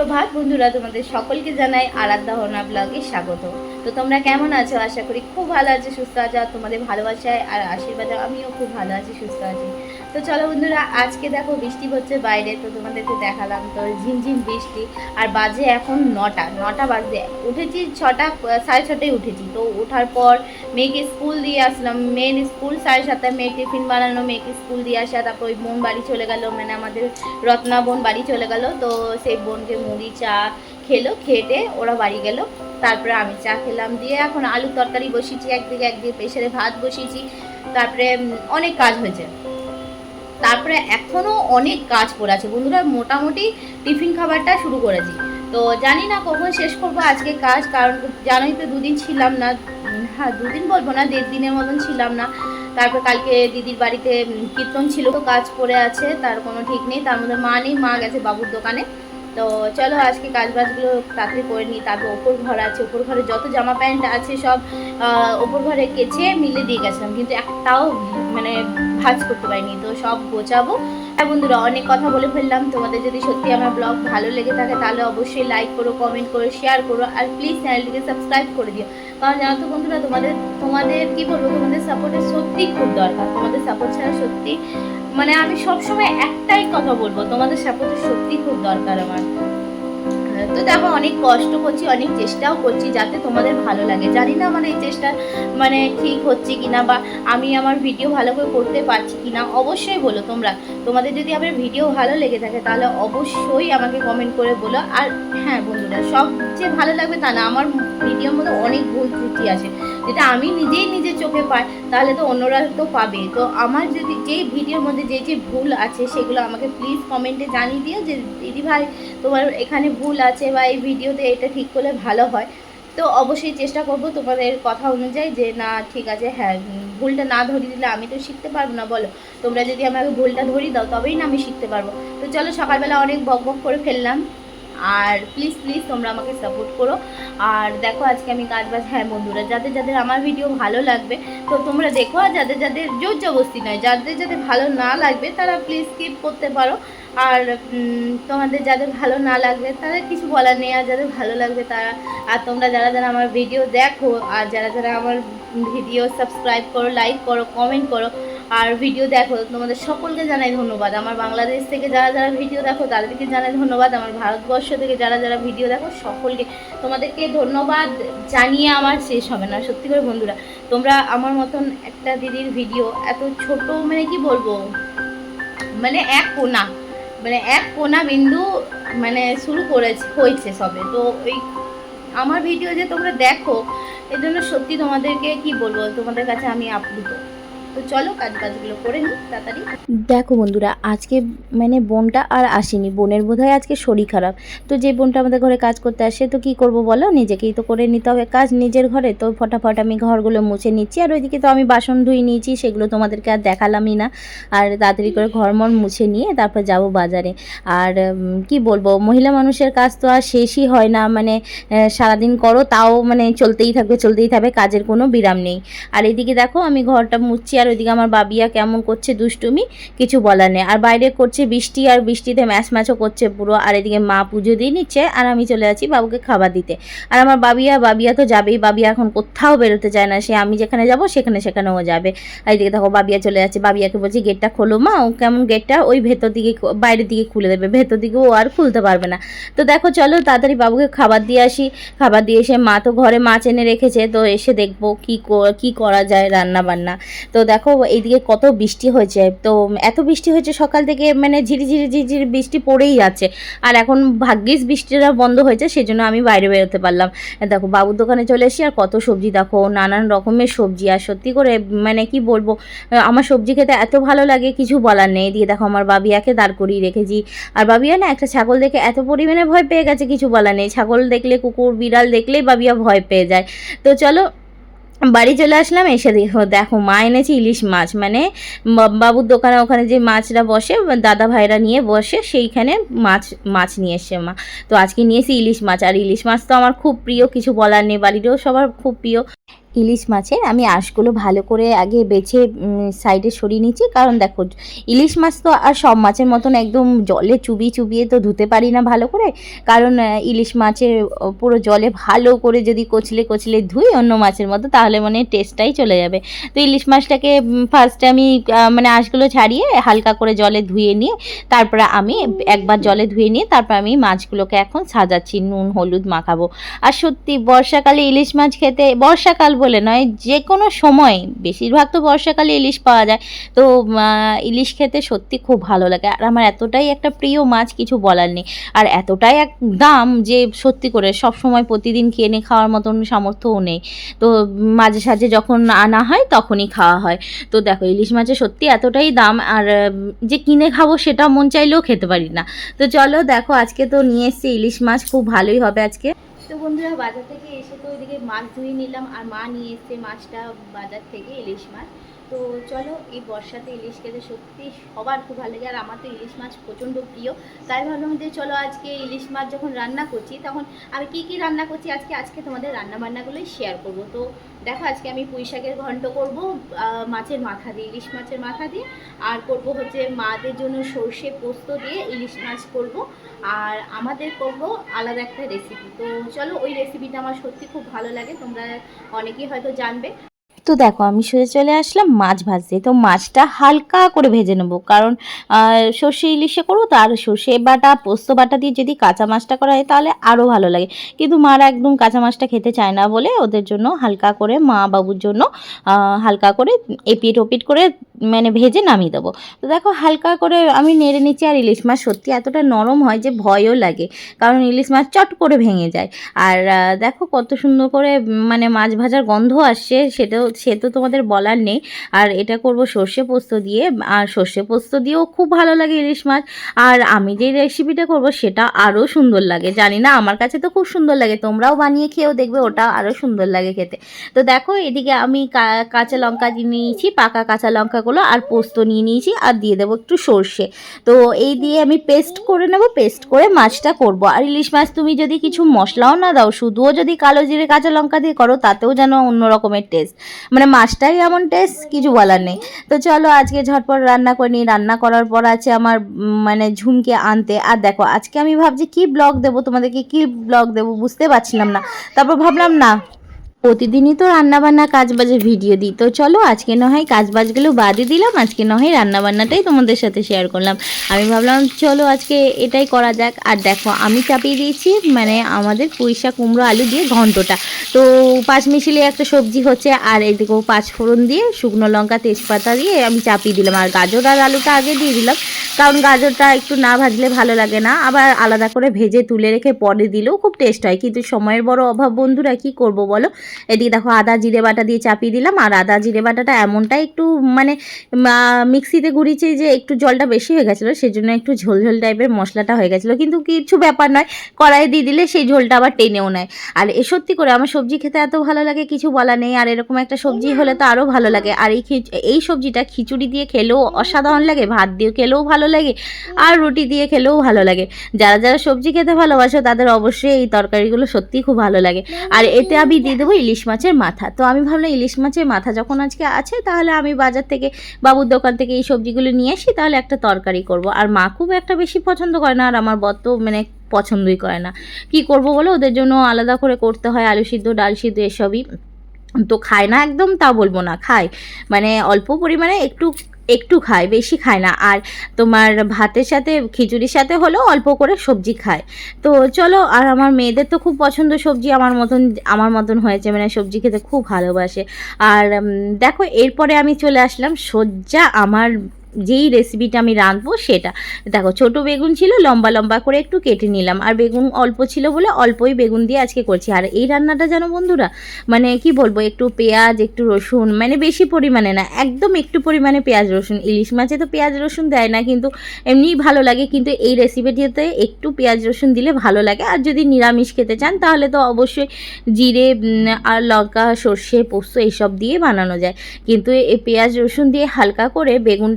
সুপ্রভাত বন্ধুরা, তোমাদের সকলকে জানাই আরাধ্যা হোনা ব্লগে স্বাগত। তো তোমরা কেমন আছো? আশা করি খুব ভালো আছো, সুস্থ আছো। আর তোমাদের ভালোবাসায় আর আশীর্বাদে আমিও খুব ভালো আছি, সুস্থ আছি। তো চলো বন্ধুরা, আজকে দেখো বৃষ্টি হচ্ছে বাইরে, তো তোমাদেরকে দেখালাম। তো ঝিমঝিম বৃষ্টি, আর বাজে এখন নটা বাজে। উঠেছি 6টা, 6:30টায় উঠেছি। তো ওঠার পর মেয়েকে স্কুল দিয়ে আসলাম। মেয়ের স্কুল 7:30টায়, মেয়ে টিফিন বানানো, মেয়েকে স্কুল দিয়ে আসা। তারপর ওই বোন বাড়ি চলে গেল, মানে আমাদের রত্না বোন বাড়ি চলে গেল। তো সেই বোনকে মুড়ি চা খেলো, খেটে ওরা বাড়ি গেল। তারপরে আমি চা খেলাম, দিয়ে এখন আলু তরকারি বসিয়েছি, একদিকে প্রেসারে ভাত বসিয়েছি। তারপরে অনেক কাজ হয়েছে। তারপরে এখনও অনেক কাজ পড়ে আছে বন্ধুরা। মোটামুটি টিফিন খাবারটা শুরু করেছি, তো জানি না কখন শেষ করবো আজকে কাজ। কারণ জানোই তো দুদিন ছিলাম না, হ্যাঁ দুদিন বলবো না, 1.5 দিনের মতন ছিলাম না। তারপর কালকে দিদির বাড়িতে কীর্তন ছিল, তো কাজ পড়ে আছে, তার কোনো ঠিক নেই। তার মধ্যে মা নেই, মা গেছে বাবুর দোকানে। তো চলো আজকে কাজবাজগুলো তাড়াতাড়ি করে নিই। তারপর ওপর ঘর আছে, ওপর ঘরে যত জামা প্যান্ট আছে সব ওপর ঘরে কেচে মিলে দিয়ে গেছিলাম, কিন্তু একটাও মানে ভাঁজ করতে পারিনি। তো সব গোছাবো। হ্যাঁ বন্ধুরা, অনেক কথা বলে ফেললাম। তোমাদের যদি সত্যি আমার ব্লগ ভালো লেগে থাকে তাহলে অবশ্যই লাইক করো, কমেন্ট করো, শেয়ার করো, আর প্লিজ চ্যানেলটিকে সাবস্ক্রাইব করে দিও। কারণ জানো তো বন্ধুরা, তোমাদের কি বলবো, তোমাদের সাপোর্টের সত্যি খুব দরকার। তোমাদের সাপোর্ট ছাড়া সত্যি মানে আমি সবসময় একটাই কথা বলবো, তোমাদের সাপোর্টের সত্যি খুব দরকার আমার। তো দেখো, অনেক কষ্ট করছি, অনেক চেষ্টাও করছি যাতে তোমাদের ভালো লাগে। জানি না আমার এই চেষ্টা মানে ঠিক হচ্ছে কিনা, বা আমি আমার ভিডিও ভালো করে করতে পারছি কিনা। অবশ্যই বলো তোমরা, তোমাদের যদি আমার ভিডিও ভালো লেগে থাকে তাহলে অবশ্যই আমাকে কমেন্ট করে বলো। আর হ্যাঁ বন্ধুরা, সব যে ভালো লাগবে তা না, আমার ভিডিওর মধ্যে অনেক ভুল ত্রুটি আছে, যেটা আমি নিজের চোখে পাই, তাহলে তো অন্যরা তো পাবে। তো আমার যদি যেই ভিডিওর মধ্যে যে ভুল আছে সেগুলো আমাকে প্লিজ কমেন্টে জানিয়ে দিও যে দিদি ভাই তোমার এখানে ভুল আছে, বা এই ভিডিওতে এটা ঠিক করলে ভালো হয়। তো অবশ্যই চেষ্টা করব তোমাদের কথা অনুযায়ী যে না ঠিক আছে। হ্যাঁ, ভুলটা না ধরিয়ে দিলে আমি তো শিখতে পারবো না, বলো। তোমরা যদি আমাকে ভুলটা ধরিয়ে দাও তবেই না আমি শিখতে পারবো। তো চলো, সকালবেলা অনেক বক করে ফেললাম, আর প্লিজ তোমরা আমাকে সাপোর্ট করো। আর দেখো আজকে আমি কাজবাজ, হ্যাঁ বন্ধুরা, যাদের আমার ভিডিও ভালো লাগবে তো তোমরা দেখো, আর যাদের জোর জবস্তি নয়, যাদের ভালো না লাগবে তারা প্লিজ স্কিপ করতে পারো। আর তোমাদের যাদের ভালো না লাগবে তাদের কিছু বলার নেই, আর যাদের ভালো লাগবে তারা। আর তোমরা যারা আমার ভিডিও দেখো, আর যারা আমার ভিডিও সাবস্ক্রাইব করো, লাইক করো, কমেন্ট করো, আর ভিডিও দেখো, তোমাদের সকলকে জানাই ধন্যবাদ। আমার বাংলাদেশ থেকে যারা ভিডিও দেখো তাদেরকে জানাই ধন্যবাদ। আমার ভারতবর্ষ থেকে যারা ভিডিও দেখো সকলকে, তোমাদেরকে ধন্যবাদ জানিয়ে আমার শেষ হবে না। সত্যি করে বন্ধুরা, তোমরা আমার মতন একটা দিদির ভিডিও এত ছোট, মানে কি বলবো, মানে এক কোনা বিন্দু মানে শুরু হয়েছে সবে। তো ওই আমার ভিডিও যে তোমরা দেখো, এর জন্য সত্যি তোমাদেরকে কি বলবো, তোমাদের কাছে আমি আপ্লুত। তো চলো কাজগুলো করে নিই তাড়াতাড়ি। দেখো বন্ধুরা, আজকে মানে বোনটা আর আসেনি। বোনের বোধহয় আজকে শরীর খারাপ। তো যে বোনটা আমাদের ঘরে কাজ করতে আসে, তো কি করব বলো, নিজেকেই তো করে নিতে হবে কাজ নিজের ঘরে। তো ফটাফট আমি ঘরগুলো মুছে নিচ্ছি, আর ওইদিকে তো আমি বাসন ধুয়ে নিয়েছি, সেগুলো তোমাদেরকে আর দেখালামই না। আর তাড়াতাড়ি করে ঘরমর মুছে নিয়ে তারপর যাব বাজারে। আর কি বলবো, মহিলা মানুষের কাজ তো আর শেষই হয় না, মানে সারাদিন করো তাও মানে চলতেই থাকবে, কাজের কোনো বিরাম নেই। আর এদিকে দেখো আমি ঘরটা মুছছি, আর ওইদিকে আমার বাবিয়া কেমন করছে দুষ্টুমি, কিছু বলার নেই। আর বাইরে করছে বৃষ্টি, আর বৃষ্টিতে ম্যাচও করছে পুরো। আর এদিকে মা পুজো দিয়ে নিচ্ছে, আর আমি চলে যাচ্ছি বাবুকে খাবার দিতে। আর আমার বাবিয়া তো যাবেই, বাবিয়া এখন কোথাও বেরোতে চায় না, সে আমি যেখানে যাব সেখানেও যাবে। আর এদিকে দেখো বাবিয়া চলে যাচ্ছে, বাবিয়াকে বলছি গেটটা খোলো মা। ও কেমন গেটটা ওই ভেতর দিকে বাইরের দিকে খুলে দেবে, ভেতর দিকে ও আর খুলতে পারবে না। তো দেখো চলো তাড়াতাড়ি বাবুকে খাবার দিয়ে আসি। খাবার দিয়ে এসে মা তো ঘরে মাছ এনে রেখেছে, তো এসে দেখবো কি করা যায় রান্না বান্না। তো দেখো এইদিকে কত বৃষ্টি হয়েছে, তো এত বৃষ্টি হয়েছে সকাল থেকে, মানে ঝিরিঝিরি বৃষ্টি পড়েই যাচ্ছে। আর এখন ভাগ্যিস বৃষ্টিটা বন্ধ হয়েছে, সেজন্য আমি বাইরে বেরোতে পারলাম। দেখো বাবুর দোকানে চলে এসেছি, আর কত সবজি দেখো, নানান রকমের সবজি। আর সত্যি করে মানে কি বলবো, আমার সবজি খেতে এত ভালো লাগে, কিছু বলার নেই। দিয়ে দেখো আমার বাবিয়াকে দাঁড় করিয়ে রেখেছি। আর বাবিয়া না একটা ছাগল দেখে এত পরিমাণে ভয় পেয়ে গেছে, কিছু বলার নেই। ছাগল দেখলে, কুকুর বিড়াল দেখলেই বাবিয়া ভয় পেয়ে যায়। তো চলো বাড়ি চলে আসলাম। এসে দেখো মা এনেছে ইলিশ মাছ, মানে বাবুর দোকানে ওখানে যে মাছরা বসে, দাদা ভাইরা নিয়ে বসে, সেইখানে মাছ নিয়ে এসছে মা। তো আজকে নিয়েছি ইলিশ মাছ, আর ইলিশ মাছ তো আমার খুব প্রিয়, কিছু বলার নেই, বাড়িরও সবার খুব প্রিয়। ইলিশ মাছের আমি আঁশগুলো ভালো করে আগে বেছে সাইডে সরিয়ে নিচ্ছি, কারণ দেখো ইলিশ মাছ তো আর সব মাছের মতন একদম জলে চুবিয়ে চুবিয়ে তো ধুতে পারি না ভালো করে, কারণ ইলিশ মাছের পুরো জলে ভালো করে যদি কচলে কচলে ধুই অন্য মাছের মতো তাহলে মানে টেস্টটাই চলে যাবে। তো ইলিশ মাছটাকে ফার্স্টে আমি মানে আঁশগুলো ছাড়িয়ে হালকা করে জলে ধুয়ে নিয়ে তারপরে আমি একবার জলে ধুয়ে নিয়ে তারপর আমি মাছগুলোকে এখন সাজাচ্ছি, নুন হলুদ মাখাবো। আর সত্যি বর্ষাকালে ইলিশ মাছ খেতে, বর্ষাকাল বলে নয় যে কোনো সময়, বেশিরভাগ তো বর্ষাকালে ইলিশ পাওয়া যায়, তো ইলিশ খেতে সত্যি খুব ভালো লাগে। আর আমার এতটাই একটা প্রিয় মাছ কিছু বলার নেই, আর এতটাই এক দাম যে সত্যি করে সব সময় প্রতিদিন কিনে খাওয়ার মতন সামর্থ্যও নেই। তো মাঝে সাঝে যখন আনা হয় তখনই খাওয়া হয়। তো দেখো ইলিশ মাছের সত্যি এতটাই দাম, আর যে কিনে খাবো সেটা মন চাইলেও খেতে পারি না। তো চলো দেখো আজকে তো নিয়ে এসেছি ইলিশ মাছ, খুব ভালোই হবে আজকে। তো বন্ধুরা বাজার থেকে এসে তো ওইদিকে মাছ ধুয়ে নিলাম, আর মা নিয়ে এসছে মাছটা বাজার থেকে, ইলিশ মাছ। তো চলো এই বর্ষাতে ইলিশ খেতে সত্যি সবার খুব ভালো লাগে, আর আমার তো ইলিশ মাছ প্রচণ্ড প্রিয়। তাই ভাবলাম যে চলো আজকে ইলিশ মাছ যখন রান্না করছি তখন আমি কি রান্না করছি আজকে তোমাদের রান্নাবান্নাগুলোই শেয়ার করব। তো দেখো আজকে আমি পুঁই শাকের ঘন্ট করবো মাছের মাথা দিয়ে, ইলিশ মাছের মাথা দিয়ে, আর করব হচ্ছে মাদের জন্য সর্ষে পোস্ত দিয়ে ইলিশ মাছ করব, আর আমাদের করব আলাদা একটা রেসিপি। তো চলো ওই রেসিপিটা আমার সত্যি খুব ভালো লাগে, তোমরা অনেকেই হয়তো জানবে। তো দেখো আমি সোজা চলে আসলাম মাছ ভাজতে। তো মাছটা হালকা করে ভেজে নেবো, কারণ সর্ষে ইলিশে করবো তো, আর সর্ষে বাটা পোস্ত বাটা দিয়ে যদি কাঁচা মাছটা করা হয় তাহলে আরও ভালো লাগে, কিন্তু মারা একদম কাঁচা মাছটা খেতে চায় না বলে ওদের জন্য হালকা করে, মা বাবুর জন্য হালকা করে এপিট ওপিট করে মানে ভেজে নামিয়ে দেবো। তো দেখো হালকা করে আমি নেড়ে নিচ্ছি, আর ইলিশ মাছ সত্যি এতটা নরম হয় যে ভয়ও লাগে, কারণ ইলিশ মাছ চট করে ভেঙে যায়। আর দেখো কত সুন্দর করে মানে মাছ ভাজার গন্ধ আসছে, সে তো তোমাদের বলার নেই। আর এটা করব সর্ষে পোস্ত দিয়ে, আর সর্ষে পোস্ত দিয়েও খুব ভালো লাগে ইলিশ মাছ। আর আমি যে রেসিপিটা করব সেটা আরও সুন্দর লাগে, জানি না আমার কাছে তো খুব সুন্দর লাগে, তোমরাও বানিয়ে খেয়েও দেখবে ওটা আরও সুন্দর লাগে খেতে। তো দেখো এদিকে আমি কাঁচা লঙ্কা নিয়ে নিয়েছি, পাকা কাঁচা লঙ্কাগুলো, আর পোস্ত নিয়ে নিয়েছি, আর দিয়ে দেবো একটু সর্ষে। তো এই দিয়ে আমি পেস্ট করে নেব, পেস্ট করে মাছটা করব। আর ইলিশ মাছ তুমি যদি কিছু মশলাও না দাও, শুধুও যদি কালো জিরে কাঁচা লঙ্কা দিয়ে করো তাতেও যেন অন্য রকমের টেস্ট, মানে মাছটাই এমন টেস্ট কিছু বলার নেই। তো চলো আজকে ঝটপট রান্না করে নিই। রান্না করার পর আছে আমার মানে ঝুমকে আনতে। আর দেখো আজকে আমি ভাবছি কি ব্লগ দেবো তোমাদেরকে, কি ব্লগ দেবো বুঝতে পারছিলাম না, তারপর ভাবলাম না প্রতিদিনই তো রান্নাবান্না কাজবাজের ভিডিও দিই, তো চলো আজকে না হয় কাজবাজগুলো বাদই দিলাম, আজকে না হয় রান্নাবান্নাটাই তোমাদের সাথে শেয়ার করলাম। আমি ভাবলাম চলো আজকে এটাই করা যাক। আর দেখো আমি চাপিয়ে দিয়েছি মানে আমাদের পুঁই শাক কুমড়ো আলু দিয়ে ঘন্টটা। তো পাঁচ মিশিলে একটা সবজি হচ্ছে, আর এদিকেও পাঁচ ফোড়ন দিয়ে শুকনো লঙ্কা তেজপাতা দিয়ে আমি চাপিয়ে দিলাম, আর গাজর আর আলুটা আগে দিয়ে দিলাম, কারণ গাজরটা একটু না ভাজলে ভালো লাগে না, আবার আলাদা করে ভেজে তুলে রেখে পরে দিলেও খুব টেস্ট হয়, কিন্তু সময়ের বড় অভাব বন্ধুরা, কি করব বলো। এদিকে দেখো আদা জিরে বাটা দিয়ে চাপিয়ে দিলাম, আর আদা জিরে বাটাটা এমনটাই একটু মানে মিক্সিতে ঘুরিয়েছি যে একটু জলটা বেশি হয়ে গেছিলো, সেজন্য একটু ঝোলঝোল টাইপের মশলাটা হয়ে গেছিলো, কিন্তু কিছু ব্যাপার নয়, কড়াইয়ে দিয়ে দিলে সেই ঝোলটা আবার টেনেও নেয়। আর এ সত্যি করে আমার সবজি খেতে এত ভালো লাগে কিছু বলা নেই, আর এরকম একটা সবজি হলে তো আরও ভালো লাগে। আর এই সবজিটা খিচুড়ি দিয়ে খেলেও অসাধারণ লাগে, ভাত দিয়ে খেলেও ভালো লাগে, আর রুটি দিয়ে খেলেও ভালো লাগে। যারা যারা সবজি খেতে ভালোবাসো তাদের অবশ্যই এই তরকারিগুলো সত্যিই খুব ভালো লাগে। আর এতে আমি দিয়ে দেবো ইলিশ মাছের মাথা। তো আমি ভাবলাম ইলিশ মাছের মাথা যখন আজকে আছে তাহলে আমি বাজার থেকে বাবুর দোকান থেকে এই সবজিগুলো নিয়ে আসি, তাহলে একটা তরকারি করব। আর মা খুব একটা বেশি পছন্দ করে না, আর আমার বর তো মানে পছন্দই করে না, কি করব বলো, ওদের জন্য আলাদা করে করতে হয়, আলু সিদ্ধ ডাল সিদ্ধ এসবই তো খায় না একদম, তা বলবো না, খায় মানে অল্প পরিমাণে একটু একটু খায়, বেশি খায় না। আর তোমার ভাতের সাথে খিচুড়ির সাথে হলেও অল্প করে সবজি খায়। তো চলো, আর আমার মেয়েদের তো খুব পছন্দ সবজি, আমার মতন হয়েছে, মানে সবজি খেতে খুব ভালোবাসে। আর দেখো এরপরে আমি চলে আসলাম সোজা আমার যেই রেসিপিটা আমি রাঁধবো সেটা। দেখো ছোট বেগুন ছিল, লম্বা লম্বা করে একটু কেটে নিলাম, আর বেগুন অল্প ছিল বলে অল্পই বেগুন দিয়ে আজকে করছি। আর এই রান্নাটা জানো বন্ধুরা, মানে কি বলবো, একটু পেঁয়াজ একটু রসুন, মানে বেশি পরিমাণে না, একদম একটু পরিমাণে পেঁয়াজ রসুন, ইলিশ মাছে তো পেঁয়াজ রসুন দেয় না, কিন্তু এমনিই ভালো লাগে, কিন্তু এই রেসিপিটিতে একটু পেঁয়াজ রসুন দিলে ভালো লাগে। আর যদি নিরামিষ খেতে চান তাহলে তো অবশ্যই জিরে আর লঙ্কা সর্ষে পোস্ত এইসব দিয়ে বানানো যায়, কিন্তু এই পেঁয়াজ রসুন দিয়ে হালকা করে বেগুন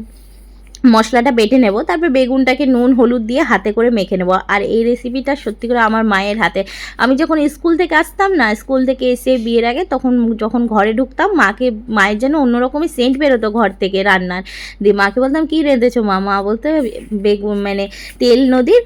মশলাটা বেটে নেব, তারপর বেগুনটাকে নুন হলুদ দিয়ে হাতে করে মেখে নেব। আর এই রেসিপিটা সত্যি করে আমার মায়ের হাতে, আমি যখন স্কুল থেকে আসতাম না, স্কুল থেকে এসে বিয়ের আগে তখন যখন ঘরে ঢুকতাম মায়ের যেন অন্যরকমই সেন্ট বেরোতো ঘর থেকে রান্নার। দিয়ে মাকে বলতাম কী রেঁধেছো মা? মা বলতে বেগুন মানে তেল নদীর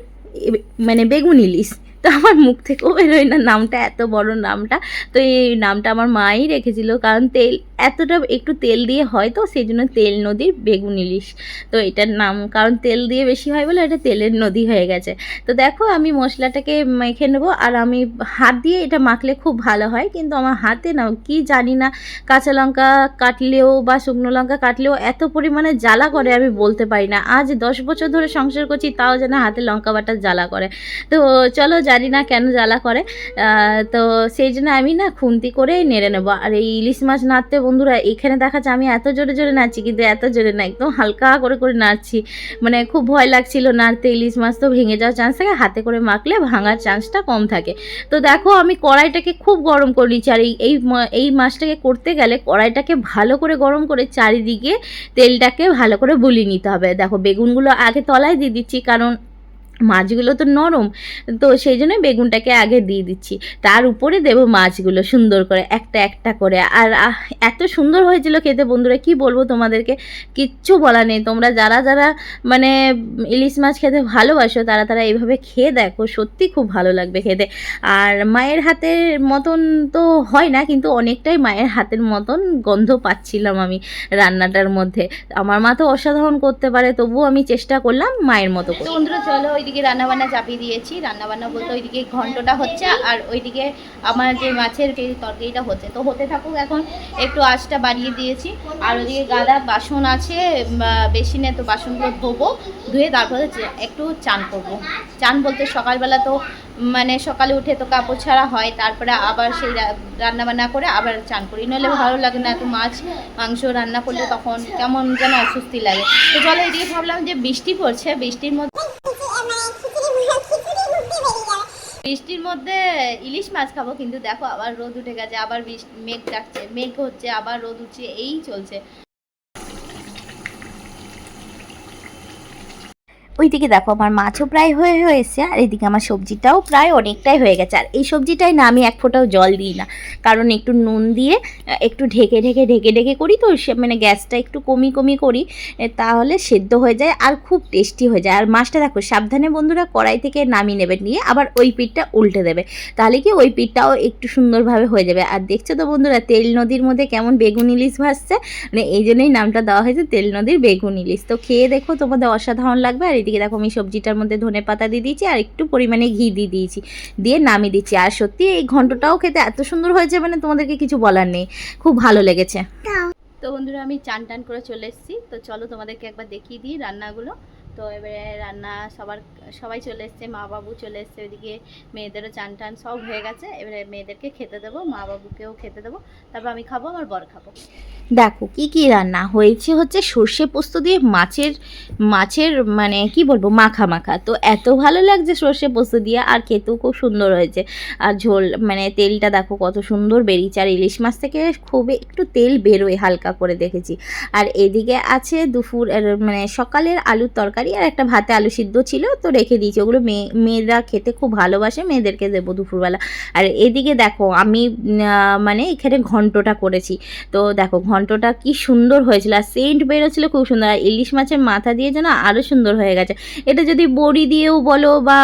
মানে বেগুন ইলিশ। তো আমার মুখ থেকেও বেরোয় না নামটা, এত বড় নামটা। তো এই নামটা আমার মাই রেখেছিল, কারণ তেল এতটা একটু তেল দিয়ে হয় তো সেই জন্য তেল নদীর বেগুন ইলিশ। তো এটার নাম কারণ তেল দিয়ে বেশি হয় বলে এটা তেলের নদী হয়ে গেছে। তো দেখো আমি মশলাটাকে মেখে নেবো, আর আমি হাত দিয়ে এটা মাখলে খুব ভালো হয়, কিন্তু আমার হাতে না কি জানি না, কাঁচা লঙ্কা কাটলেও বা শুকনো লঙ্কা কাটলেও এত পরিমাণে জ্বালা করে আমি বলতে পারি না। আজ 10 বছর ধরে সংসার করছি তাও যেন হাতে লঙ্কা বাটা জ্বালা করে। তো চলো জানি না কেন জ্বালা করে। তো সেই জন্য আমি না খুন্তি করেই নেড়ে নেবো। আর এই ইলিশ মাছ নাড়তে বন্ধুরা এখানে দেখাচ্ছে আমি এত জোরে জোরে নাড়ছি, কিন্তু এত জোরে না, একদম হালকা করে করে নাড়ছি। মানে খুব ভয় লাগছিল নাড়তে, ইলিশ মাছ তো ভেঙে যাওয়ার চান্স থাকে, হাতে করে মাখলে ভাঙার চান্সটা কম থাকে। তো দেখো আমি কড়াইটাকে খুব গরম করে নিচ্ছি। আর এই মাছটাকে করতে গেলে কড়াইটাকে ভালো করে গরম করে চারিদিকে তেলটাকে ভালো করে বুলিয়ে নিতে হবে। দেখো বেগুনগুলো আগে তলায় দিয়ে দিচ্ছি, কারণ মাছগুলো তো নরম, তো সেই জন্য বেগুনটাকে আগে দিয়ে দিচ্ছি, তার উপরে দেবো মাছগুলো সুন্দর করে একটা একটা করে। আর এত সুন্দর হয়েছিল খেতে বন্ধুরা, কি বলবো তোমাদেরকে, কিচ্ছু বলা নেই। তোমরা যারা যারা মানে ইলিশ মাছ খেতে ভালোবাসো তারা তারা এইভাবে খেয়ে দেখো, সত্যি খুব ভালো লাগবে খেতে। আর মায়ের হাতের মতন তো হয় না, কিন্তু অনেকটাই মায়ের হাতের মতন গন্ধ পাচ্ছিলাম আমি রান্নাটার মধ্যে। আমার মা তো অসাধারণ করতে পারে, তবুও আমি চেষ্টা করলাম মায়ের মতো করে। বন্ধুরা চলো ওইদিকে রান্নাবান্না চাপিয়ে দিয়েছি। রান্নাবান্না বলতে ওইদিকে ঘন্টটা হচ্ছে, আর ওইদিকে আমার যে মাছের যে তরকারিটা হচ্ছে। তো হতে থাকুক, এখন একটু আঁচটা বাড়িয়ে দিয়েছি। আর ওইদিকে গাদা বাসন আছে বেসিনে, তো বাসনগুলো ধোবো, ধুয়ে তারপরে একটু চান করবো। চান বলতে সকালবেলা তো মানে সকালে উঠে তো কাপড় ছাড়া হয়, তারপরে আবার সেই রান্নাবান্না করে আবার চান করি, নইলে ভালো লাগে না। এত মাছ মাংস রান্না করলে তখন কেমন যেন অস্বস্তি লাগে। তো চলো এদিকে ভাবলাম যে বৃষ্টি পড়ছে, বৃষ্টির মধ্যে ইলিশ মাছ খাবো, কিন্তু দেখো আবার রোদ উঠে গেছে, আবার মেঘ ডাকছে, মেঘ হচ্ছে, আবার রোদ উঠছে, এই চলছে। ওইদিকে দেখো আমার মাছও প্রায় হয়ে এসছে, আর এদিকে আমার সবজিটাও প্রায় অনেকটাই হয়ে গেছে। আর এই সবজিটাই না আমি এক ফোঁটাও জল দিই না, কারণ একটু নুন দিয়ে একটু ঢেকে ঢেকে ঢেকে ঢেকে করি, তো মানে গ্যাসটা একটু কমি করি, তাহলে সেদ্ধ হয়ে যায় আর খুব টেস্টি হয়ে যায়। আর মাছটা দেখো সাবধানে বন্ধুরা কড়াই থেকে নামিয়ে নেবে, নিয়ে আবার ওই পিঠটা উল্টে দেবে, তাহলে কি ওই পিঠটাও একটু সুন্দরভাবে হয়ে যাবে। আর দেখছো তো বন্ধুরা তেল নদীর মধ্যে কেমন বেগুন ইলিশ ভাসছে, মানে এই জন্যই নামটা দেওয়া হয়েছে তেল নদীর বেগুন ইলিশ। তো খেয়ে দেখো তোমাদের অসাধারণ লাগবে। আর এদিকে দেখো আমি সবজিটার মধ্যে ধনে পাতা দিয়ে দিয়েছি, আর একটু পরিমাণে ঘি দিয়ে দিয়েছি, দিয়ে নামিয়ে দিচ্ছি। আর সত্যি এই ঘন্টটাও খেতে এত সুন্দর হয়েছে, মানে তোমাদেরকে কিছু বলার নেই, খুব ভালো লেগেছে। তো বন্ধুরা আমি চান টান করে চলে এসেছি, তো চলো তোমাদেরকে একবার দেখিয়ে দিই রান্নাগুলো। তো এবারে রান্না সবাই চলে এসছে, মা বাবু চলে এসছে, ওইদিকে মেয়েদেরও চান টান সব হয়ে গেছে। এবারে মেয়েদেরকে খেতে দেবো, মা বাবুকেও খেতে দেবো, তারপর আমি খাবো, আমার বর খাবো। দেখো কি কি রান্না হয়েছে, হচ্ছে সর্ষে পোস্ত দিয়ে মাছের মানে কি বলবো মাখা মাখা, তো এত ভালো লাগছে সর্ষে পোস্ত দিয়ে, আর খেতেও খুব সুন্দর হয়েছে। আর ঝোল মানে তেলটা দেখো কত সুন্দর বেরিয়েছে, আর ইলিশ মাছ থেকে খুব একটু তেল বেরোয় হালকা করে দেখেছি। আর এদিকে আছে দুপুর মানে সকালের আলুর তরকারি, আর একটা ভাতে আলু সিদ্ধ ছিল, তো রেখে দিয়েছি, ওগুলো মেয়েরা খেতে খুব ভালোবাসে, মেয়েদেরকে দেবো দুপুরবেলা। আর এদিকে দেখো আমি মানে এখানে ঘন্টটা করেছি, তো দেখো ঘন্টটা কি সুন্দর হয়েছিল, আর সেন্ট বেরোচ্ছিল খুব সুন্দর। আর ইলিশ মাছের মাথা দিয়ে যেন আরও সুন্দর হয়ে গেছে। এটা যদি বড়ি দিয়েও বলো বা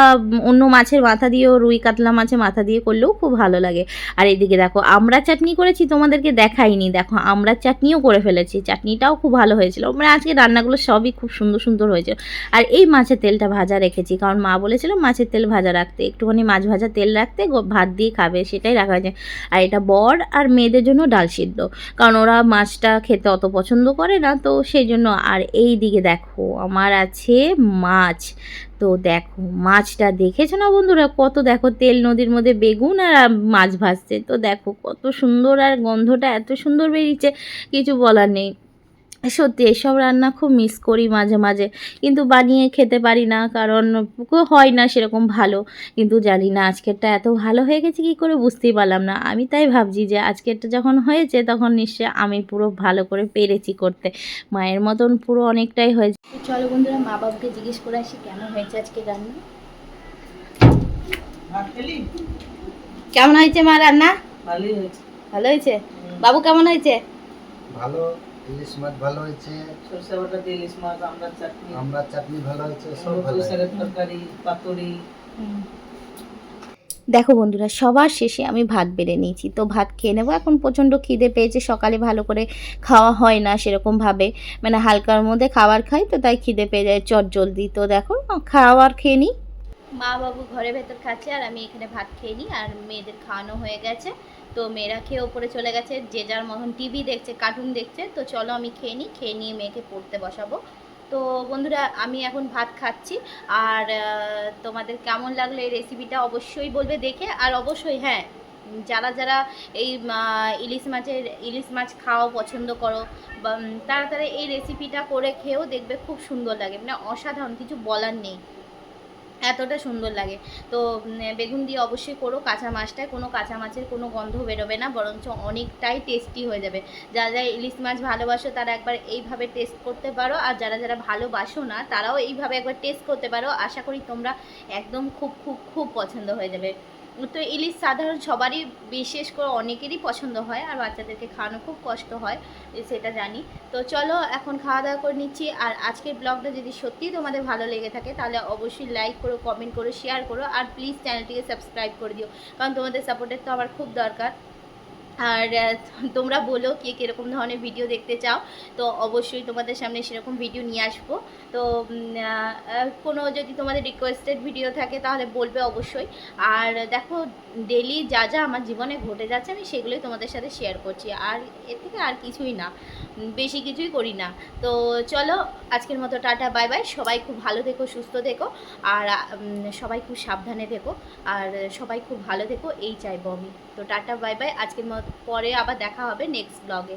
অন্য মাছের মাথা দিয়েও, রুই কাতলা মাছের মাথা দিয়ে করলেও খুব ভালো লাগে। আর এদিকে দেখো আমরা চাটনি করেছি, তোমাদেরকে দেখাইনি, দেখো আমরা চাটনিও করে ফেলেছি, চাটনিটাও খুব ভালো হয়েছিল। মানে আজকে রান্নাগুলো সবই খুব সুন্দর সুন্দর হয়েছিল। আর এই মাছের তেলটা ভাজা রেখেছি, কারণ মা বলেছিল মাছের তেল ভাজা রাখতে, একটুখানি মাছ ভাজা তেল রাখতে, ভাত দিয়ে খাবে, সেটাই রাখা হয়েছে। আর এটা বর আর মেয়েদের জন্য ডাল সিদ্ধ, কারণ ওরা মাছটা খেতে অত পছন্দ করে না, তো সেই জন্য। আর এই দিকে দেখো আমার আছে মাছ, তো দেখো মাছটা দেখেছো না বন্ধুরা, কত দেখো তেল নদীর মধ্যে বেগুন আর মাছ ভাজছে, তো দেখো কত সুন্দর, আর গন্ধটা এত সুন্দর বেরিয়েছে কিছু বলার নেই। সত্যি এইসব রান্না খুব মিস করি মাঝে মাঝে, কিন্তু বানিয়ে খেতে পারি না, কারণ হয় না সেরকম ভালো। কিন্তু জানি না আজকেরটা এত ভালো হয়ে গেছে কী করে বুঝতেই পারলাম না। আমি তাই ভাবছি যে আজকেরটা যখন হয়েছে তখন নিশ্চয়ই আমি পুরো ভালো করে পেরেছি করতে, মায়ের মতন পুরো অনেকটাই হয়েছে। চলো বন্ধুরা, মা বাবুকে জিজ্ঞেস করে আসি কেমন হয়েছে আজকে রান্না। কেমন হয়েছে মা রান্না? ভালোই হয়েছে। ভালো হয়েছে। বাবু কেমন হয়েছে? ভালো। ইলিশ মাছ ভালো হয়েছে, সরষে বাটা দিয়ে ইলিশ মাছ, আমড়ার চাটনি ভালো হয়েছে, সব ভালো পুঁই শাকের হয়েছে। তরকারি, পাতুরি। দেখো বন্ধুরা, সবার শেষে আমি ভাত বেড়ে নিয়েছি, তো ভাত খেয়ে নেবো। এখন প্রচণ্ড খিদে পেয়েছে, সকালে ভালো করে খাওয়া হয় না সেরকমভাবে, মানে হালকার মধ্যে খাবার খাই তো তাই খিদে পেয়ে যায় চট জলদি। তো দেখো খাওয়ার খেয়ে নিই। মা বাবু ঘরের ভেতর খাচ্ছে আর আমি এখানে ভাত খেয়ে নিই, আর মেয়েদের খাওয়ানো হয়ে গেছে। তো মেয়েরা খেয়ে ওপরে চলে গেছে, যে যার মতন টিভি দেখছে, কার্টুন দেখছে। তো চলো আমি খেয়ে নিই, খেয়ে নিয়ে মেয়েকে পড়তে বসাবো। তো বন্ধুরা, আমি এখন ভাত খাচ্ছি। আর তোমাদের কেমন লাগলো এই রেসিপিটা অবশ্যই বলবে দেখে। আর অবশ্যই হ্যাঁ, যারা যারা এই ইলিশ মাছ খাওয়া পছন্দ করো, বা তারা তারা এই রেসিপিটা করে খেয়েও দেখবে খুব সুন্দর লাগে, মানে অসাধারণ, কিছু বলার নেই, এতটা সুন্দর লাগে। তো বেগুন দিয়ে অবশ্যই করো, কাঁচা মাছটায় কোনো কাঁচা মাছের কোনো গন্ধ বেরোবে না, বরঞ্চ অনেকটাই টেস্টি হয়ে যাবে। যারা যারা ইলিশ মাছ ভালোবাসো তারা একবার এইভাবে টেস্ট করতে পারো, আর যারা যারা ভালোবাসো না তারাও এইভাবে একবার টেস্ট করতে পারো। আশা করি তোমরা একদম খুব খুব খুব পছন্দ হয়ে যাবে। তো ইলিশ সাধারণ সবারই, বিশেষ করে অনেকেরই পছন্দ হয়, আর বাচ্চাদেরকে খাওয়ানো খুব কষ্ট হয়, সেটা জানি। তো চলো এখন খাওয়া দাওয়া করে নিচ্ছি। আর আজকের ব্লগটা যদি সত্যিই তোমাদের ভালো লেগে থাকে তাহলে অবশ্যই লাইক করো, কমেন্ট করো, শেয়ার করো, আর প্লিজ চ্যানেলটিকে সাবস্ক্রাইব করে দিও, কারণ তোমাদের সাপোর্টের তো আমার খুব দরকার। আর তোমরা বলো কে কীরকম ধরনের ভিডিও দেখতে চাও, তো অবশ্যই তোমাদের সামনে সেরকম ভিডিও নিয়ে আসবো। তো কোনো যদি তোমাদের রিকোয়েস্টেড ভিডিও থাকে তাহলে বলবে অবশ্যই। আর দেখো, ডেলি যা যা আমার জীবনে ঘটে যাচ্ছে আমি সেগুলোই তোমাদের সাথে শেয়ার করছি, আর এর থেকে আর কিছুই না, বেশি কিছুই করি না। তো চলো আজকের মতো টাটা, বাই বাই। সবাই খুব ভালো থেকো, সুস্থ থেকো, আর সবাই খুব সাবধানে থেকো, আর সবাই খুব ভালো থেকো, এই চাইবো আমি। তো টাটা, বাই বাই। আজকের মতো পরে আবার দেখা হবে নেক্সট ব্লগে।